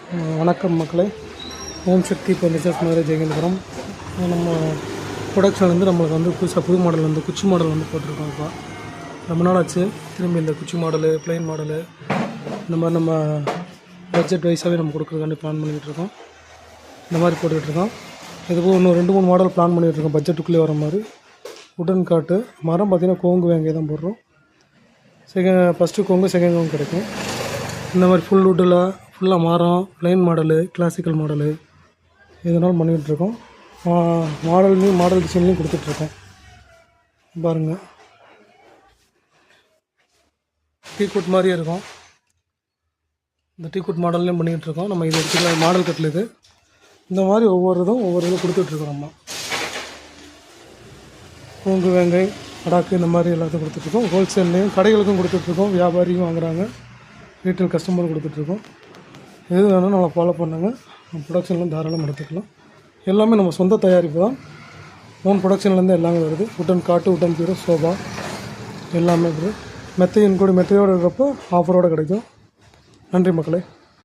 வணக்கம் மக்களே. ஓம் சக்தி பர்னிச்சர்ஸ் மதுரை ஜெயகேந்திரம். நம்ம ப்ரொடக்ஷன்லேருந்து நம்மளுக்கு வந்து புது மாடல் வந்து குச்சி மாடல் வந்து போட்டிருக்கோம். இப்போ ரொம்ப நாள் ஆச்சு. திரும்பி இந்த குச்சி மாடலு, ப்ளைன் மாடலு இந்த மாதிரி நம்ம பட்ஜெட் வைஸாகவே நம்ம கொடுக்குறதுக்காண்டி பிளான் பண்ணிகிட்ருக்கோம். இந்த மாதிரி போட்டுக்கிட்டுருக்கோம். இதுபோல் இன்னும் 2-3 மாடல் பிளான் பண்ணிகிட்ருக்கோம். பட்ஜெட்டுக்குள்ளே வர மாதிரி உடன் காட்டு மரம் பார்த்திங்கன்னா கோங்கு வேங்கை தான் போடுறோம். ஃபஸ்ட்டு கோங்கு, செகண்ட் கோங்கு கிடைக்கும். இந்த மாதிரி ஃபுல் வுட்டில் ஃபுல்லாக மரம், ப்ளைன் மாடலு, கிளாசிக்கல் மாடலு இதனாலும் பண்ணிகிட்ருக்கோம். மாடல் டிசைன்லேயும் கொடுத்துட்ருக்கோம். பாருங்கள், டீ-குட் மாதிரியே இருக்கும். இந்த டீ-குட் மாடல்லையும் பண்ணிகிட்ருக்கோம். நம்ம இது எடுத்துக்கிற மாடல் கட்டில் இது. இந்த மாதிரி ஒவ்வொரு இது கொடுத்துட்ருக்கோம். நம்ம பூங்கு, வேங்கை, அடாக்கு இந்த மாதிரி எல்லாத்தையும் கொடுத்துட்ருக்கோம். ஹோல்சேல்லையும் கடைகளுக்கும் கொடுத்துட்ருக்கோம். வியாபாரியும் வாங்குகிறாங்க, ரீட்டைல் கஸ்டமரும் கொடுத்துட்ருக்கோம். எது வேணாலும் நம்ம ஃபாலோ பண்ணுங்கள். நம்ம ப்ரொடக்ஷன்லாம் தாராளமாக எடுத்துக்கலாம். எல்லாமே நம்ம சொந்த தயாரிப்பு தான். ஓன் ப்ரொடக்ஷன்லேருந்து எல்லாமே வருது. உட்டன் காட்டு, உட்டன் பீரோ, சோபா எல்லாமே இருக்குது. மெத்தையோடு இருக்கிறப்போ ஆஃபரோடு கிடைக்கும். நன்றி மக்களே.